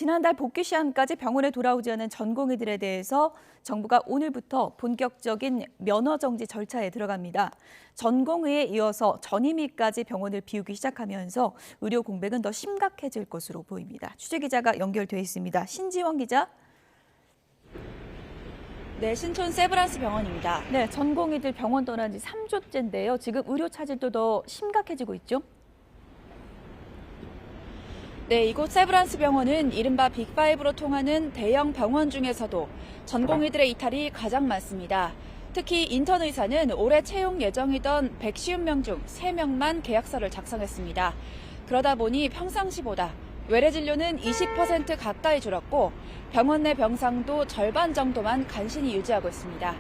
지난달 복귀 시한까지 병원에 돌아오지 않은 전공의들에 대해서 정부가 오늘부터 본격적인 면허 정지 절차에 들어갑니다. 전공의에 이어서 전임의까지 병원을 비우기 시작하면서 의료 공백은 더 심각해질 것으로 보입니다. 취재기자가 연결돼 있습니다. 신지원 기자. 네, 신촌 세브란스 병원입니다. 네, 전공의들 병원 떠난 지 3주째인데요. 지금 의료 차질도 더 심각해지고 있죠? 네, 이곳 세브란스 병원은 이른바 빅5로 통하는 대형 병원 중에서도 전공의들의 이탈이 가장 많습니다. 특히 인턴 의사는 올해 채용 예정이던 150명 중 3명만 계약서를 작성했습니다. 그러다 보니 평상시보다 외래 진료는 20% 가까이 줄었고 병원 내 병상도 절반 정도만 간신히 유지하고 있습니다.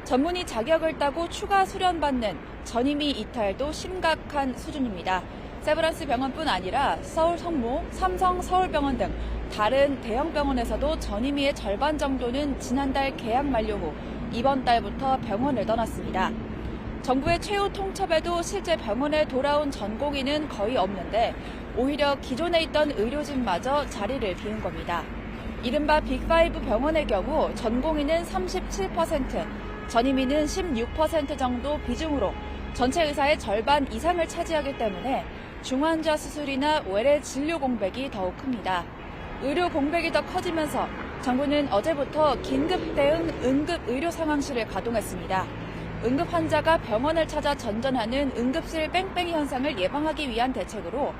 전문의 자격을 따고 추가 수련받는 전임의 이탈도 심각한 수준입니다. 세브란스 병원뿐 아니라 서울 성모, 삼성 서울병원 등 다른 대형 병원에서도 전임의의 절반 정도는 지난달 계약 만료 후 이번 달부터 병원을 떠났습니다. 정부의 최후 통첩에도 실제 병원에 돌아온 전공의는 거의 없는데 오히려 기존에 있던 의료진마저 자리를 비운 겁니다. 이른바 빅5 병원의 경우 전공의는 37%, 전임의는 16% 정도 비중으로 전체 의사의 절반 이상을 차지하기 때문에 중환자 수술이나 외래 진료 공백이 더욱 큽니다. 의료 공백이 더 커지면서 정부는 어제부터 긴급 대응 응급 의료 상황실을 가동했습니다. 응급 환자가 병원을 찾아 전전하는 응급실 뺑뺑이 현상을 예방하기 위한 대책으로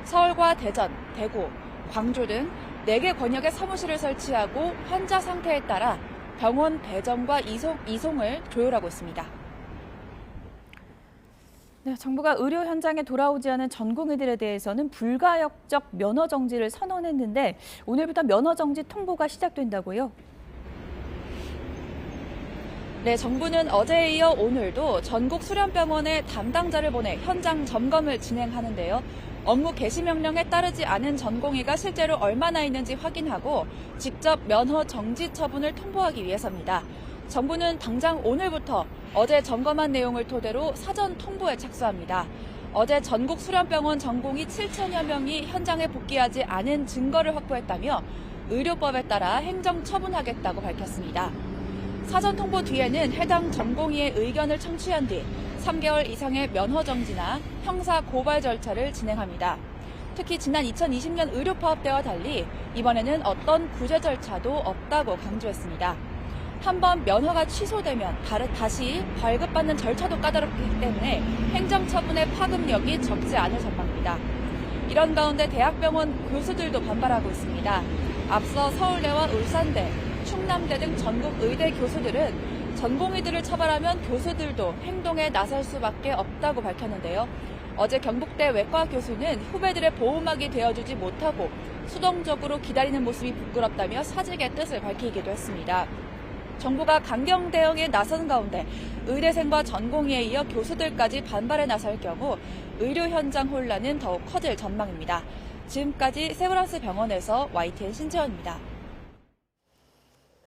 서울과 대전, 대구, 광주 등 4개 권역에 사무실을 설치하고 환자 상태에 따라 병원 배정과 이송을 조율하고 있습니다. 네, 정부가 의료 현장에 돌아오지 않은 전공의들에 대해서는 불가역적 면허 정지를 선언했는데 오늘부터 면허 정지 통보가 시작된다고요? 네, 정부는 어제에 이어 오늘도 전국 수련병원에 담당자를 보내 현장 점검을 진행하는데요. 업무 개시 명령에 따르지 않은 전공의가 실제로 얼마나 있는지 확인하고 직접 면허 정지 처분을 통보하기 위해서입니다. 정부는 당장 오늘부터 어제 점검한 내용을 토대로 사전 통보에 착수합니다. 어제 전국 수련병원 전공의 7천여 명이 현장에 복귀하지 않은 증거를 확보했다며 의료법에 따라 행정처분하겠다고 밝혔습니다. 사전 통보 뒤에는 해당 전공의의 의견을 청취한 뒤 3개월 이상의 면허 정지나 형사 고발 절차를 진행합니다. 특히 지난 2020년 의료파업 때와 달리 이번에는 어떤 구제 절차도 없다고 강조했습니다. 한번 면허가 취소되면 다시 발급받는 절차도 까다롭기 때문에 행정처분의 파급력이 적지 않을 전망입니다. 이런 가운데 대학병원 교수들도 반발하고 있습니다. 앞서 서울대와 울산대, 충남대 등 전국 의대 교수들은 전공의들을 처벌하면 교수들도 행동에 나설 수밖에 없다고 밝혔는데요. 어제 경북대 외과 교수는 후배들의 보호막이 되어주지 못하고 수동적으로 기다리는 모습이 부끄럽다며 사직의 뜻을 밝히기도 했습니다. 정부가 강경 대응에 나선 가운데 의대생과 전공의에 이어 교수들까지 반발에 나설 경우 의료 현장 혼란은 더욱 커질 전망입니다. 지금까지 세브란스 병원에서 YTN 신지원입니다.